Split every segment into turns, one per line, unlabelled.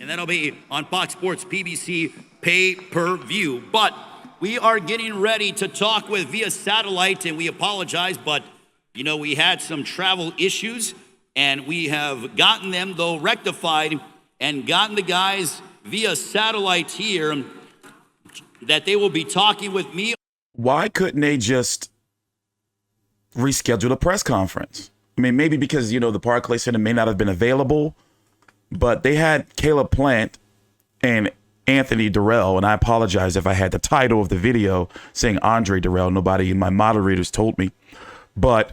and that'll be on Fox Sports PBC pay-per-view. But we are getting ready to talk with via satellite, and we apologize, but we had some travel issues, and we have gotten them, though, rectified and gotten the guys via satellite here that they will be talking with me.
Why couldn't they just reschedule a press conference? I mean, maybe because, the Barclays Center may not have been available, but they had Caleb Plant and Anthony Dirrell, and I apologize if I had the title of the video saying Andre Dirrell. Nobody in my moderators told me, but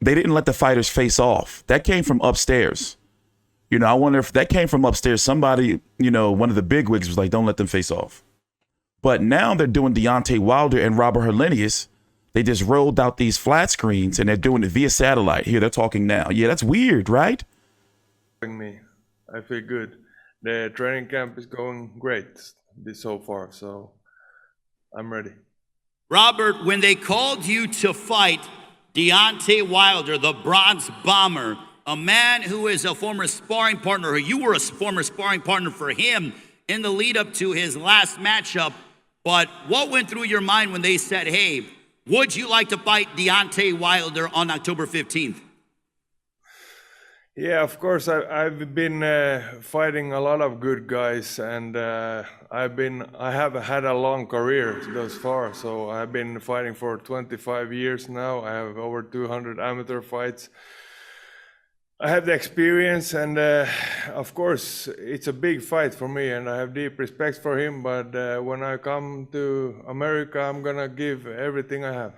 they didn't let the fighters face off. That came from upstairs. I wonder if that came from upstairs. Somebody, one of the bigwigs was like, don't let them face off. But now they're doing Deontay Wilder and Robert Helenius. They just rolled out these flat screens and they're doing it via satellite. Here, they're talking now. Yeah, that's weird, right?
Me, I feel good. The training camp is going great so far, so I'm ready.
Robert, when they called you to fight Deontay Wilder, the Bronze Bomber, a man who is a former sparring partner, or you were a former sparring partner for him in the lead up to his last matchup, but what went through your mind when they said, hey, would you like to fight Deontay Wilder on October 15th?
Yeah, of course. I've been fighting a lot of good guys, and I have had a long career thus far. So I've been fighting for 25 years now. I have over 200 amateur fights. I have the experience, and of course, it's a big fight for me, and I have deep respect for him. But when I come to America, I'm gonna give everything I have.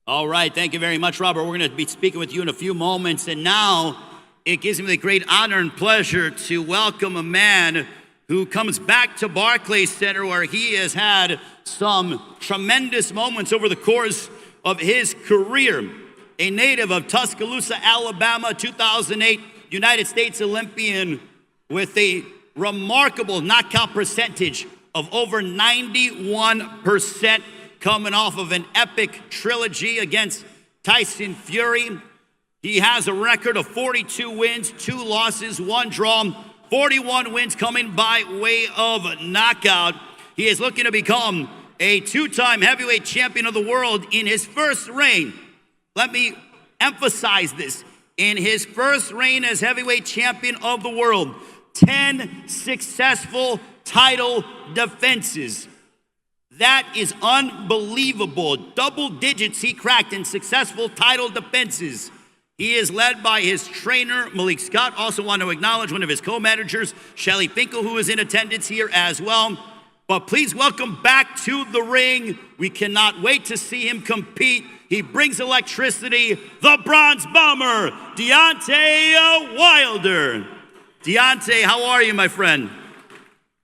All right, thank you very much, Robert. We're going to be speaking with you in a few moments, and now it gives me the great honor and pleasure to welcome a man who comes back to Barclays Center, where he has had some tremendous moments over the course of his career. A native of Tuscaloosa, Alabama, 2008 United States Olympian with a remarkable knockout percentage of over 91%, coming off of an epic trilogy against Tyson Fury. He has a record of 42 wins, 2 losses, 1 draw, 41 wins coming by way of knockout. He is looking to become a 2-time heavyweight champion of the world in his first reign. Let me emphasize this. In his first reign as heavyweight champion of the world, 10 successful title defenses. That is unbelievable. Double digits he cracked in successful title defenses. He is led by his trainer, Malik Scott. Also want to acknowledge one of his co-managers, Shelly Finkel, who is in attendance here as well. But please welcome back to the ring. We cannot wait to see him compete. He brings electricity, the Bronze Bomber, Deontay Wilder. Deontay, how are you, my friend?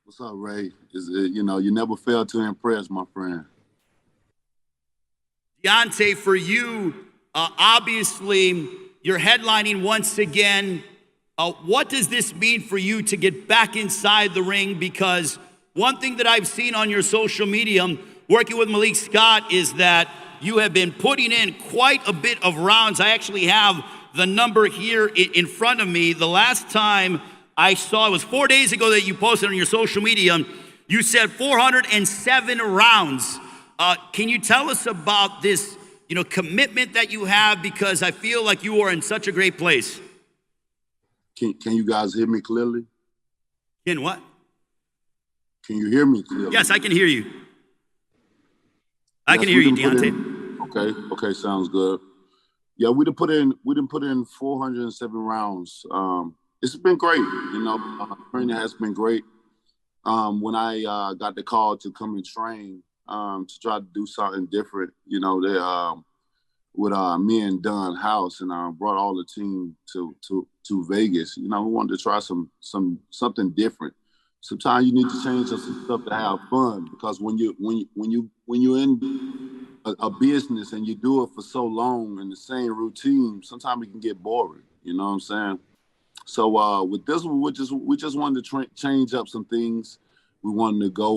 What's up, Ray? You never fail to impress, my friend.
Deontay, for you, obviously, you're headlining once again. What does this mean for you to get back inside the ring? Because one thing that I've seen on your social media, working with Malik Scott, is that you have been putting in quite a bit of rounds. I actually have the number here in front of me. The last time I saw, it was 4 days ago that you posted on your social media. You said 407 rounds. Can you tell us about this, commitment that you have? Because I feel like you are in such a great place.
Can you guys hear me clearly?
In what?
Can you hear me clearly?
Yes, I can hear you. I can hear you, Deontay.
Okay, sounds good. Yeah, we done put in 407 rounds. It's been great. Training has been great. When I got the call to come and train, to try to do something different, with me and Don House, and brought all the team to Vegas. We wanted to try something different. Sometimes you need to change up some stuff to have fun, because when you're in a business and you do it for so long in the same routine, sometimes it can get boring. You know what I'm saying? So with this one, we just wanted to change up some things. We wanted to go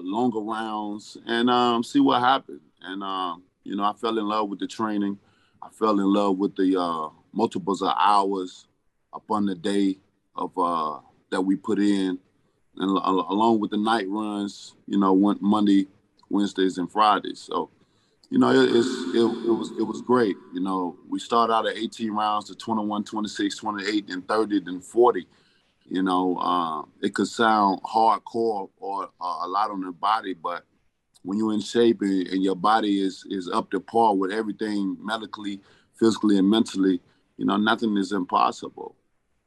longer rounds and see what happened. And I fell in love with the training. I fell in love with the multiples of hours upon the day. that we put in, and along with the night runs, Monday, Wednesdays, and Fridays. So, it was great. We started out at 18 rounds to 21, 26, 28, and 30, then 40. It could sound hardcore or a lot on the body, but when you're in shape and your body is up to par with everything medically, physically, and mentally, nothing is impossible.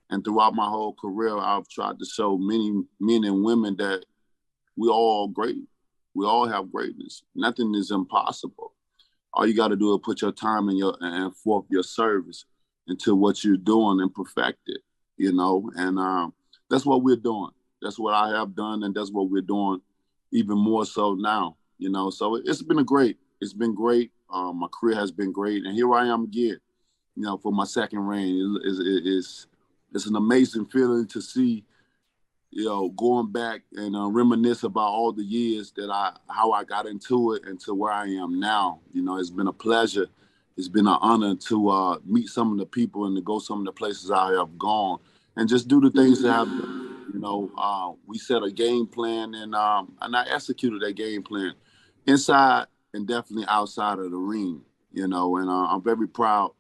And throughout my whole career, I've tried to show many men and women that we all great. We all have greatness. Nothing is impossible. All you got to do is put your time and forth your service into what you're doing and perfect it, And that's what we're doing. That's what I have done, and that's what we're doing even more so now, So it's been great. It's been great. My career has been great. And here I am again, for my second reign. It's an amazing feeling to see, going back and reminisce about all the years how I got into it and to where I am now. It's been a pleasure. It's been an honor to meet some of the people and to go some of the places I have gone and just do the things that I've done. We set a game plan and I executed that game plan inside and definitely outside of the ring, and I'm very proud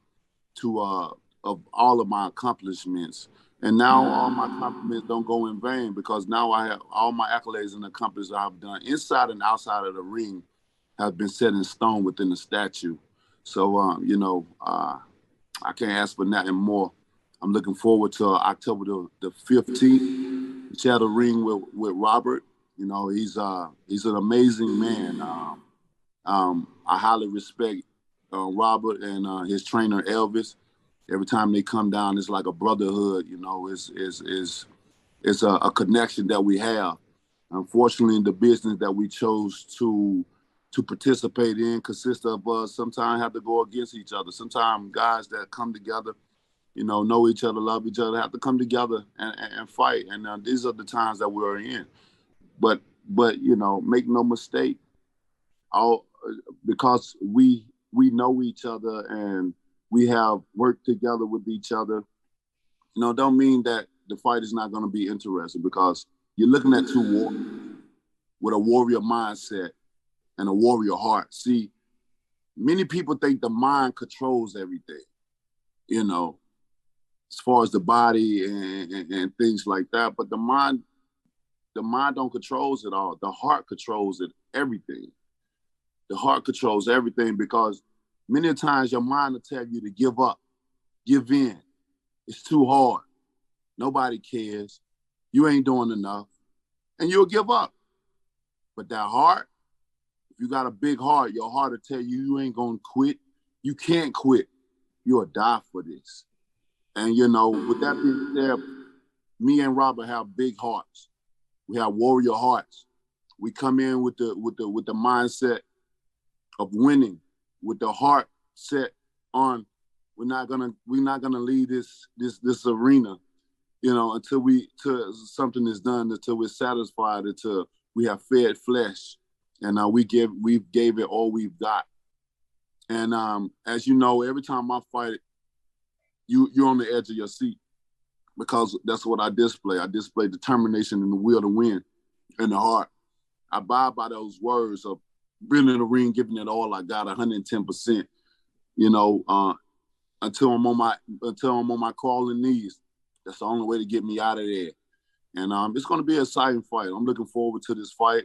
of all of my accomplishments. And now all my compliments don't go in vain because now I have all my accolades and accomplishments I've done inside and outside of the ring have been set in stone within the statue. So, I can't ask for nothing more. I'm looking forward to October the 15th, share the ring with Robert. He's an amazing man. I highly respect Robert and his trainer Elvis. Every time they come down, it's like a brotherhood. It's a connection that we have. Unfortunately, the business that we chose to participate in consists of sometimes have to go against each other. Sometimes guys that come together, know each other, love each other, have to come together and fight. And these are the times that we're in. But make no mistake, because we know each other and we have worked together with each other, don't mean that the fight is not going to be interesting, because you're looking at two warriors with a warrior mindset and a warrior heart. See, many people think the mind controls everything, as far as the body and things like that. But the mind don't control it all. The heart controls it, everything. The heart controls everything, because many times your mind will tell you to give up, give in. It's too hard. Nobody cares. You ain't doing enough. And you'll give up. But that heart, if you got a big heart, your heart will tell you ain't going to quit. You can't quit. You'll die for this. And, with that being said, me and Robert have big hearts. We have warrior hearts. We come in with the mindset of winning, with the heart set on we're not gonna leave this arena, until something is done, until we're satisfied, until we have fed flesh, and we've gave it all we've got. And as you know, every time I fight, you're on the edge of your seat, because that's what I display. I display determination and the will to win, and the heart. I abide by those words of being in the ring, giving it all I got, 110%. Until I'm on my crawling knees. That's the only way to get me out of there. And it's going to be an exciting fight. I'm looking forward to this fight.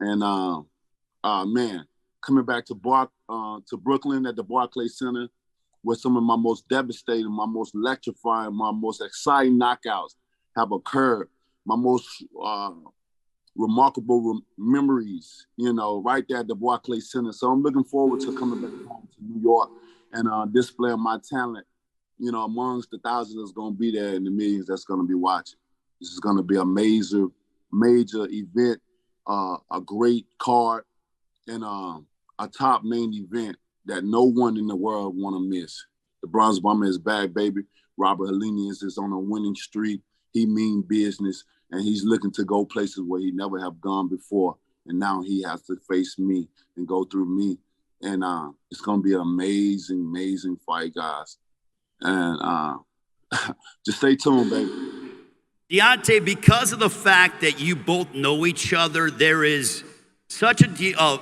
And man, coming back to Brooklyn at the Barclays Center, where some of my most devastating, my most electrifying, my most exciting knockouts have occurred. My most remarkable memories, right there at the Barclays Center. So I'm looking forward to coming back home to New York and displaying my talent, amongst the thousands that's going to be there and the millions that's going to be watching. This is going to be a major event, a great card, and a top main event that no one in the world want to miss. The Bronze Bomber is back, baby. Robert Helenius is on a winning streak. He mean business, and he's looking to go places where he never have gone before. And now he has to face me and go through me. And it's going to be an amazing, amazing fight, guys. And just stay tuned, baby.
Deontay, because of the fact that you both know each other, there is such a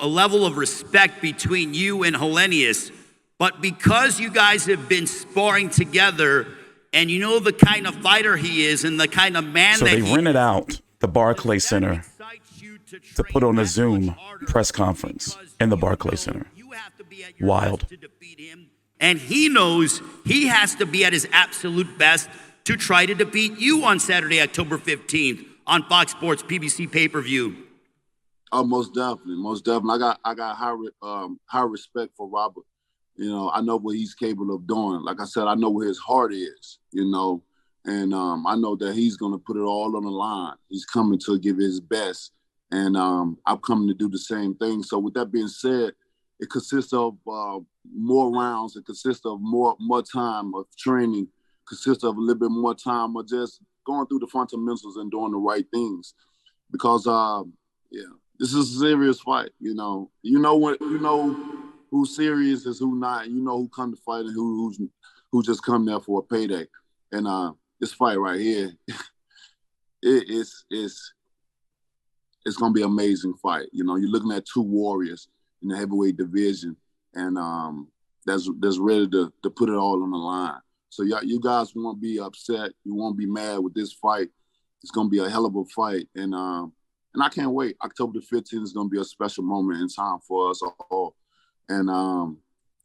level of respect between you and Helenius. But because you guys have been sparring together and you know the kind of fighter he is and the kind of man
So
that
they rented out the Barclays Center to put on a Zoom press conference in the Barclays Center. Wild.
And he knows he has to be at his absolute best to try to defeat you on Saturday, October 15th on Fox Sports PBC pay-per-view.
Oh, most definitely, most definitely. I got high respect for Robert. You know, I know what he's capable of doing. Like I said, I know where his heart is. You know, and I know that he's gonna put it all on the line. He's coming to give his best, and I'm coming to do the same thing. So, with that being said, it consists of more rounds. It consists of more time of training. Consists of a little bit more time of just going through the fundamentals and doing the right things. Because this is a serious fight. You know who's serious is who not. You know who come to fight and who just come there for a payday. And this fight right here, it's gonna be an amazing fight. You know, you're looking at two warriors in the heavyweight division, and that's ready to put it all on the line. So you guys won't be upset. You won't be mad with this fight. It's gonna be a hell of a fight, and I can't wait. October the 15th is gonna be a special moment in time for us all, and I'm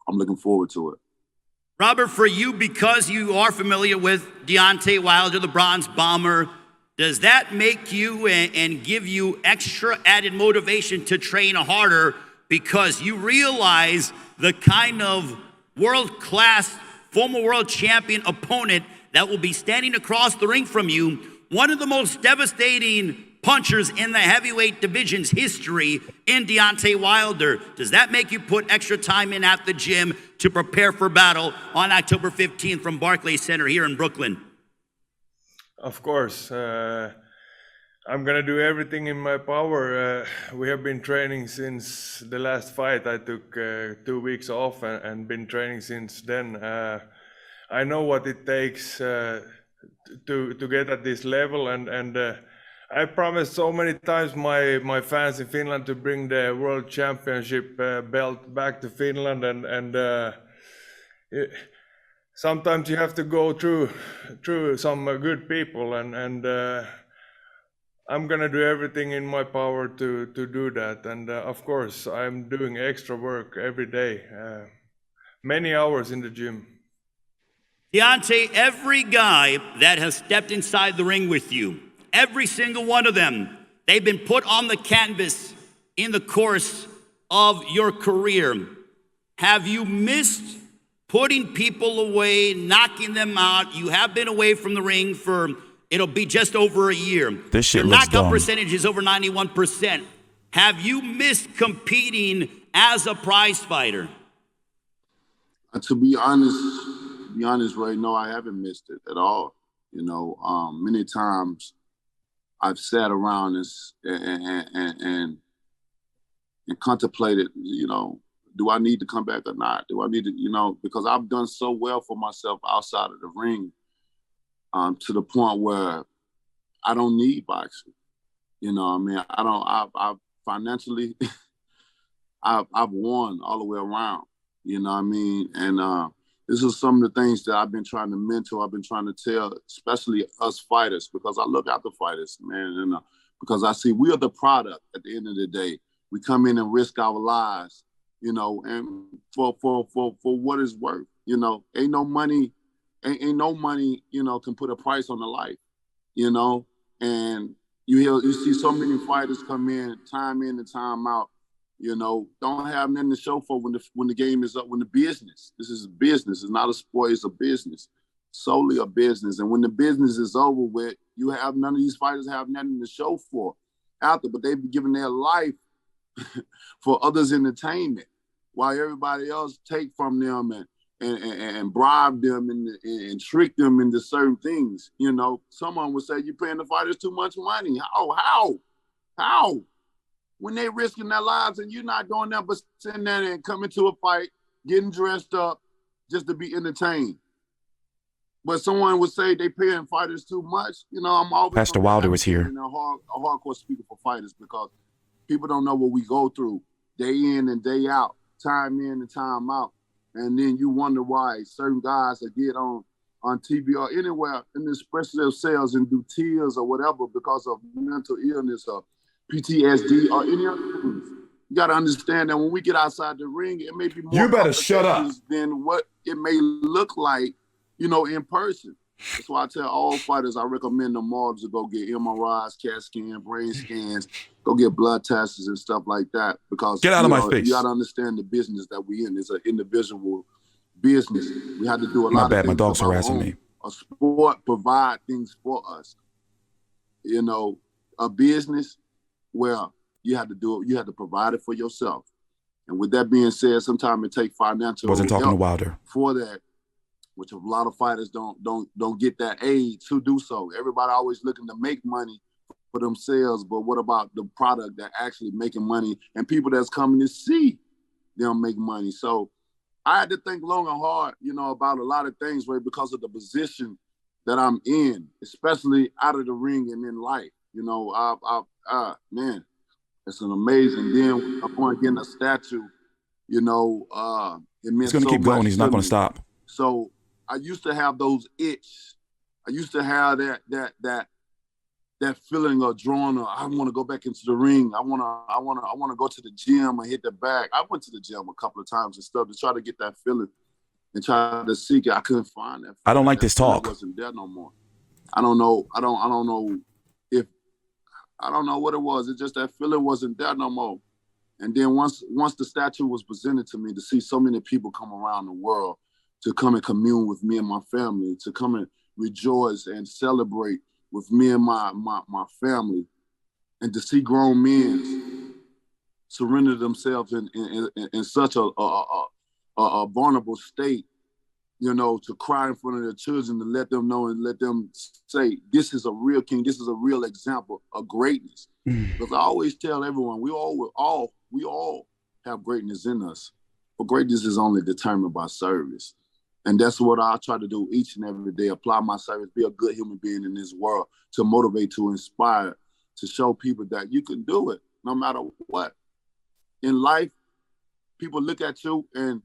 looking forward to it.
Robert, for you, because you are familiar with Deontay Wilder, the Bronze Bomber, does that make you and give you extra added motivation to train harder because you realize the kind of world-class former world champion opponent that will be standing across the ring from you, one of the most devastating punchers in the heavyweight division's history in Deontay Wilder? Does that make you put extra time in at the gym to prepare for battle on October 15th from Barclays Center here in Brooklyn?
Of course. I'm going to do everything in my power. We have been training since the last fight. I took 2 weeks off and been training since then. I know what it takes to get at this level, and I promised so many times my fans in Finland to bring the World Championship belt back to Finland, and sometimes you have to go through some good people, and I'm gonna do everything in my power to do that. And of course, I'm doing extra work every day, many hours in the gym.
Deontay, every guy that has stepped inside the ring with you, every single one of them, they've been put on the canvas in the course of your career. Have you missed putting people away, knocking them out? You have been away from the ring for, it'll be just over a year.
This shit
your
looks
knockout
dumb.
percentage is over 91%. Have you missed competing as a prize fighter?
To be honest, right now, I haven't missed it at all. You know, many times I've sat around and contemplated, you know, do I need to come back or not? Do I need to, you know, because I've done so well for myself outside of the ring, to the point where I don't need boxing. You know, I mean, I've financially, I've won all the way around. You know what I mean? And this is some of the things that I've been trying to mentor. I've been trying to tell, especially us fighters, because I look out the fighters, man, and because I see we are the product at the end of the day. We come in and risk our lives, you know, and for what it's worth, you know, ain't no money, you know, can put a price on the life, you know, and you see so many fighters come in and time out. You know, don't have nothing to show for when the game is up, when the business. This is a business. It's not a sport, it's a business. Solely a business. And when the business is over with, you have none of these fighters have nothing to show for after, but they be giving their life for others' entertainment while everybody else take from them and bribe them and trick them into certain things. You know, someone would say, you're paying the fighters too much money. How? When they risking their lives and you're not doing nothing but sitting there and coming to a fight, getting dressed up just to be entertained. But someone would say they paying fighters too much. You know, I'm always
Pastor
gonna be
Wilder was
advocating
here.
and a hardcore speaker for fighters because people don't know what we go through day in and day out, time in and time out. And then you wonder why certain guys that get on TV or anywhere and express themselves and do tears or whatever because of mental illness or PTSD or any other things. You got to understand that when we get outside the ring, it may be more
You better shut up.
complications than what it may look like, you know, in person. That's why I tell all fighters, I recommend them all to go get MRIs, CAT scan, brain scans, go get blood tests and stuff like that. Because
Get out of my face.
You got to understand the business that we in. It's an individual business. We had to do a
My
lot
bad,
of
my
things
dog's
of our
harassing
own.
me.
A sport provide things for us. You know, a business where you have to do it, you have to provide it for yourself. And with that being said, sometimes it takes financial
Wasn't talking to
help
Wilder.
for that, which a lot of fighters don't get that aid to do so. Everybody always looking to make money for themselves, but what about the product that actually making money and people that's coming to see them make money? So I had to think long and hard, you know, about a lot of things, right, because of the position that I'm in, especially out of the ring and in life. You know, man, it's an amazing. Then upon getting a statue, you know, it meant
He's going to
so
keep going.
much
He's not
to
going
me.
to stop.
So I used to have those itch. I used to have that feeling of drawing. I want to go back into the ring. I want to go to the gym and hit the bag. I went to the gym a couple of times and stuff to try to get that feeling and try to seek it. I couldn't find that feeling.
I don't like
that
this talk.
It wasn't there no more. I don't know what it was. It's just that feeling wasn't there no more. And then once the statue was presented to me, to see so many people come around the world to come and commune with me and my family, to come and rejoice and celebrate with me and my family, and to see grown men surrender themselves in such a vulnerable state, you know, to cry in front of their children, to let them know and let them say, this is a real king, this is a real example of greatness. Because I always tell everyone, we all have greatness in us, but greatness is only determined by service. And that's what I try to do each and every day, apply my service, be a good human being in this world, to motivate, to inspire, to show people that you can do it no matter what. In life, people look at you and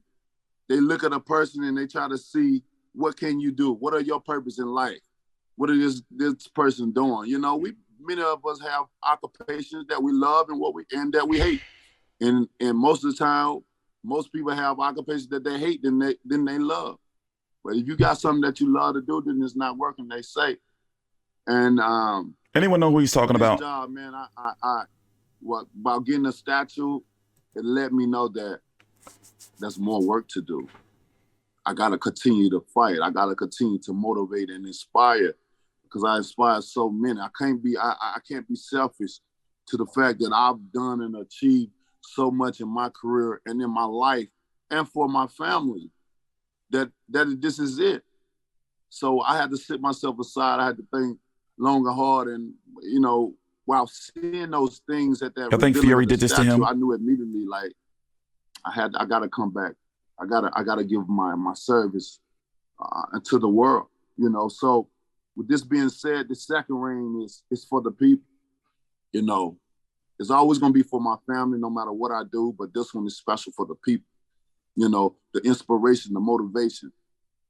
they look at a person and they try to see, what can you do? What are your purpose in life? What is this person doing? You know, many of us have occupations that we love and that we hate. And most of the time, most people have occupations that they hate than they love. But if you got something that you love to do, then it's not working, they say. And
anyone know who he's talking about?
Job, man, about getting a statue, it let me know that there's more work to do. I gotta continue to fight. I gotta continue to motivate and inspire, because I inspire so many. I can't be selfish to the fact that I've done and achieved so much in my career and in my life and for my family that this is it. So I had to sit myself aside. I had to think long and hard, and you know, while seeing those things at that,
I think Fury did this to him.
I knew immediately, like, I gotta come back. I gotta give my service to the world, you know. So with this being said, the second reign is for the people. You know, it's always gonna be for my family, no matter what I do. But this one is special for the people. You know, the inspiration, the motivation.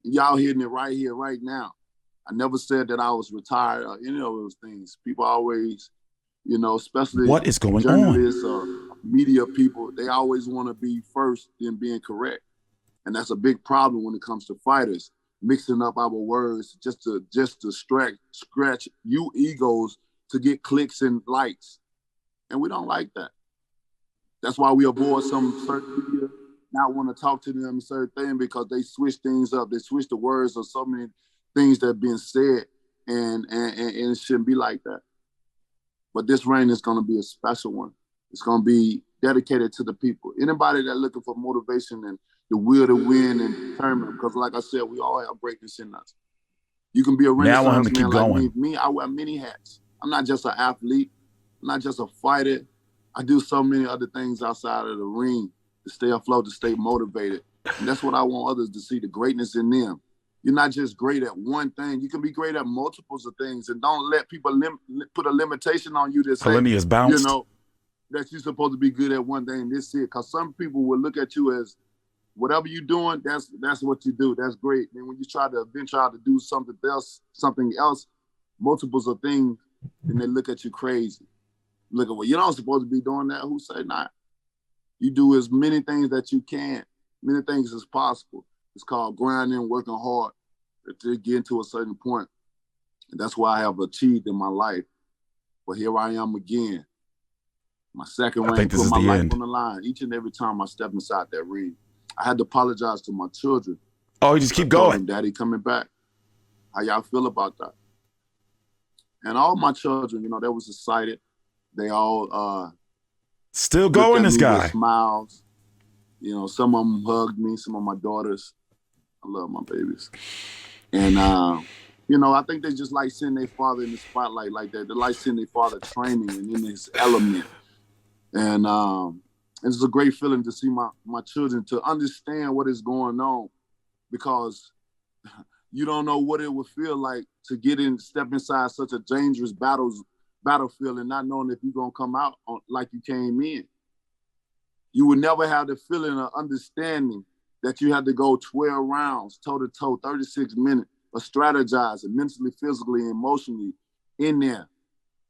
Y'all hearing it right here, right now. I never said that I was retired or any of those things. People always, you know, especially
what is going
journalists
on?
or media people, they always want to be first in being correct. And that's a big problem when it comes to fighters, mixing up our words just to scratch you egos to get clicks and likes. And we don't like that. That's why we avoid some certain media, not want to talk to them certain thing, because they switch things up. They switch the words of so many things that are being said, and it shouldn't be like that. But this reign is going to be a special one. It's going to be dedicated to the people. Anybody that looking for motivation and the will to win and determine, because like I said, we all have greatness in us. You can be a Renaissance man like me. I wear many hats. I'm not just an athlete. I'm not just a fighter. I do so many other things outside of the ring to stay afloat, to stay motivated. And that's what I want others to see, the greatness in them. You're not just great at one thing. You can be great at multiples of things, and don't let people put a limitation on you that say,
Helenius bounced.
That you're supposed to be good at one thing. This is it. Because some people will look at you as whatever you're doing, that's what you do. That's great. And when you try to venture out to do something else, multiples of things, then they look at you crazy. Look at, well, you're not supposed to be doing that. Who say not? You do as many things that you can, many things as possible. It's called grinding, working hard to get to a certain point. And that's what I have achieved in my life. But here I am again. My second ring, put my life on the line. Each and every time I step inside that ring, I had to apologize to my children.
Oh, you just keep going.
Daddy coming back. How y'all feel about that? And all my children, they was excited. They all
still going, this guy.
With smiles. Some of them hugged me, some of my daughters. I love my babies. And, I think they just like seeing their father in the spotlight like that. They like seeing their father training and in his element. And it's a great feeling to see my children, to understand what is going on, because you don't know what it would feel like to step inside such a dangerous battlefield and not knowing if you're going to come out like you came in. You would never have the feeling or understanding that you had to go 12 rounds, toe-to-toe, 36 minutes, of strategizing mentally, physically, emotionally in there.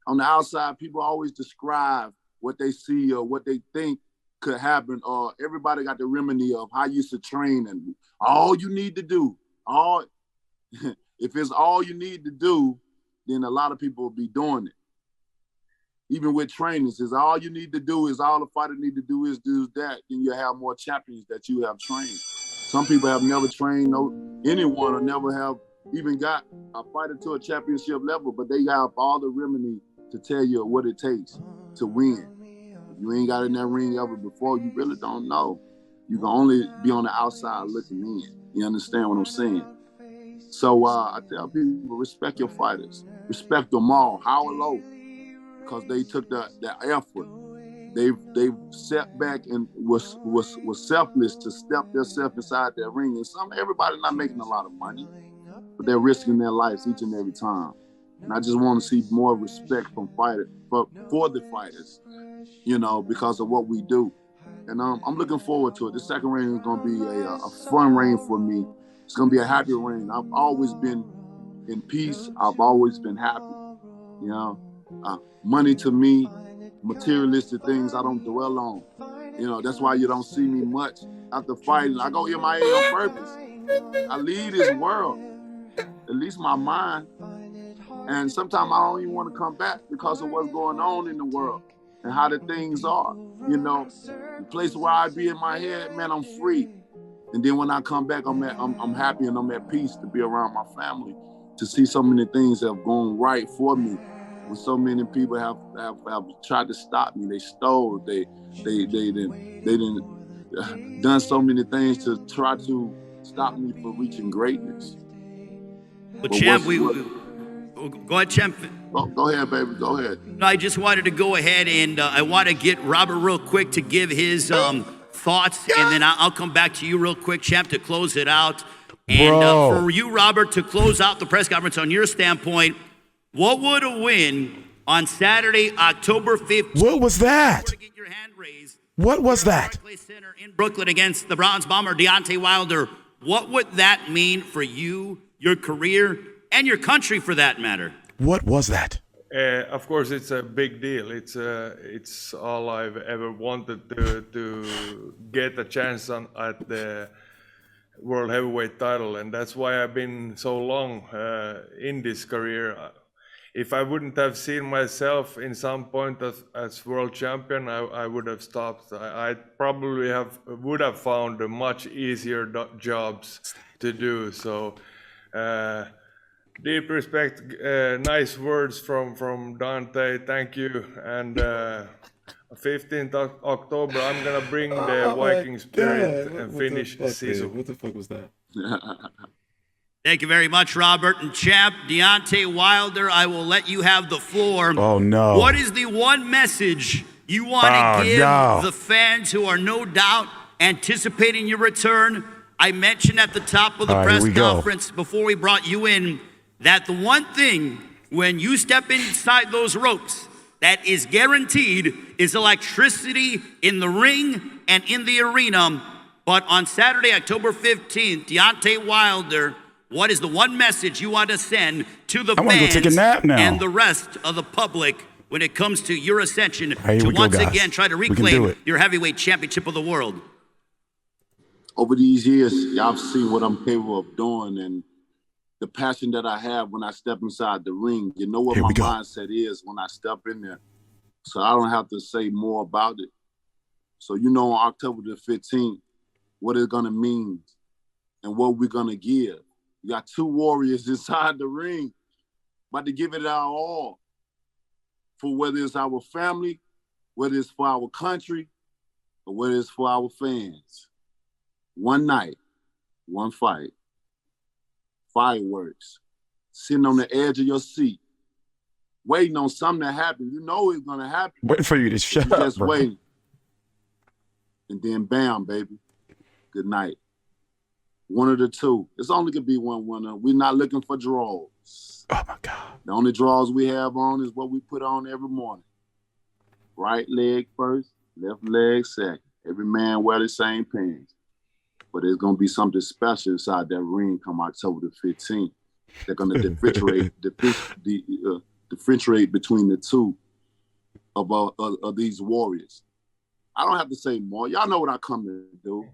On the outside, people always describe what they see or what they think could happen, or everybody got the remedy of how you should train, and all you need to do, if it's all you need to do, then a lot of people will be doing it. Even with trainings, is all you need to do, is all the fighter need to do is do that, then you have more champions that you have trained. Some people have never trained anyone or never have even got a fighter to a championship level, but they have all the remedy to tell you what it takes to win. If you ain't got in that ring ever before, you really don't know. You can only be on the outside looking in. You understand what I'm saying? So I tell people, respect your fighters. Respect them all, high or low, because they took the effort. They've sat back and was selfless to step themselves inside that ring. And everybody not making a lot of money, but they're risking their lives each and every time. And I just want to see more respect from fighters, for the fighters, because of what we do. And I'm looking forward to it. The second ring is going to be a fun ring for me. It's going to be a happy ring. I've always been in peace. I've always been happy. Money to me, materialistic things I don't dwell on. That's why you don't see me much after fighting. I go MIA on purpose. I leave this world, at least my mind. And sometimes I don't even want to come back because of what's going on in the world and how the things are. The place where I be in my head, man, I'm free. And then when I come back, I'm happy and I'm at peace to be around my family, to see so many things that have gone right for me. When so many people have tried to stop me, they stole, they done so many things to try to stop me from reaching greatness.
Well, Champ, go ahead, Champ.
Go ahead, baby. Go ahead.
No, I just wanted to go ahead and I want to get Robert real quick to give his thoughts, and then I'll come back to you real quick, Champ, to close it out. And for you, Robert, to close out the press conference on your standpoint, what would a win on Saturday, October 15th?
What was that?
Get your hand raised.
What was that?
Barclays Center in Brooklyn against the Bronze Bomber, Deontay Wilder. What would that mean for you, your career, and your country for that matter?
What was that?
Of course, it's a big deal. It's all I've ever wanted to get a chance at the world heavyweight title, and that's why I've been so long in this career. If I wouldn't have seen myself in some point as world champion, I would have stopped. I probably would have found much easier jobs to do. So deep respect, nice words from Deontay. Thank you. And 15th October, I'm gonna bring the Viking spirit and finish the season.
What the fuck was that?
Thank you very much, Robert. And Champ, Deontay Wilder, I will let you have the floor.
Oh, no.
What is the one message you want to give the fans who are no doubt anticipating your return? I mentioned at the top of the
All right,
press
here we go.
conference before we brought you in that the one thing when you step inside those ropes that is guaranteed is electricity in the ring and in the arena. But on Saturday, October 15th, Deontay Wilder, what is the one message you want to send to the
I wanna go
fans
take a nap now.
and the rest of the public when it comes to your ascension
Here
to
we go,
once
guys.
again try to
We can do
reclaim
it.
your heavyweight championship of the world?
Over these years, y'all have seen what I'm capable of doing and the passion that I have when I step inside the ring. You know what
Here
my
we go.
mindset is when I step in there. So I don't have to say more about it. So you know on October the 15th, what it's gonna mean and what we're gonna give. You got two warriors inside the ring, about to give it our all for whether it's our family, whether it's for our country, or whether it's for our fans. One night, one fight, fireworks, sitting on the edge of your seat, waiting on something to happen. You know it's gonna happen.
Waiting for you to shut
You
up,
just
bro.
waiting. And then bam, baby. Good night. One of the two. It's only gonna be one winner. We're not looking for draws.
Oh my God.
The only draws we have on is what we put on every morning. Right leg first, left leg second. Every man wear the same pants. But there's gonna be something special inside that ring come October the 15th. They're gonna differentiate between the two of these warriors. I don't have to say more. Y'all know what I come to do.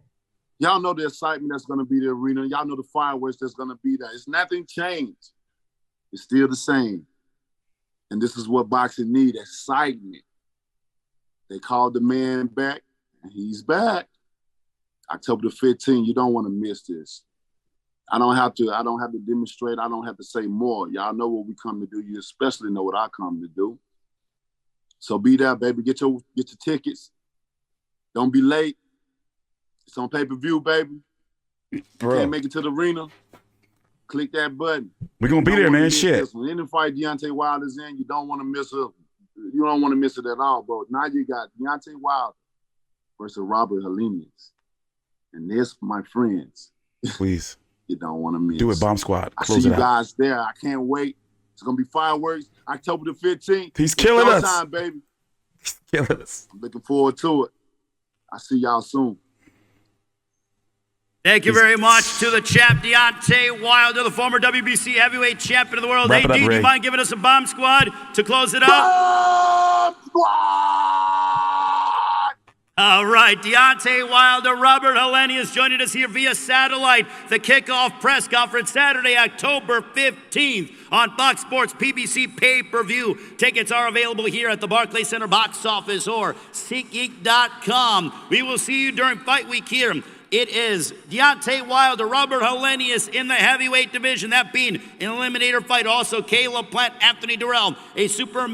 Y'all know the excitement that's gonna be in the arena. Y'all know the fireworks that's gonna be there. It's nothing changed. It's still the same. And this is what boxing needs, excitement. They called the man back, and he's back. October the 15th, you don't want to miss this. I don't have to demonstrate. I don't have to say more. Y'all know what we come to do. You especially know what I come to do. So be there, baby. Get your tickets. Don't be late. It's on pay-per-view, baby.
Bro,
Can't make it to the arena. Click that button.
we're going to be there, man. Shit.
When any fight Deontay Wilder's in, you don't want to miss it. You don't want to miss it at all, bro. Now you got Deontay Wilder versus Robert Helenius. And this, my friends,
Please.
you don't want to miss.
Do it, Bomb Squad.
I
Close
see
it
you
out.
guys there. I can't wait. It's going to be fireworks. October the 15th.
He's killing us.
Showtime, baby.
Killing us.
I'm looking forward to it. I see y'all soon.
Thank you very much to the champ, Deontay Wilder, the former WBC heavyweight champion of the world.
Wrap it
AD,
up,
do you
Ray.
mind giving us a bomb squad to close it out?
Bomb Squad!
All right, Deontay Wilder, Robert Helenius joining us here via satellite. The kickoff press conference Saturday, October 15th on Fox Sports PBC pay-per-view. Tickets are available here at the Barclays Center box office or SeatGeek.com. We will see you during Fight Week here. It is Deontay Wilder, Robert Helenius in the heavyweight division, that being an eliminator fight. Also, Caleb Plant, Anthony Dirrell, a super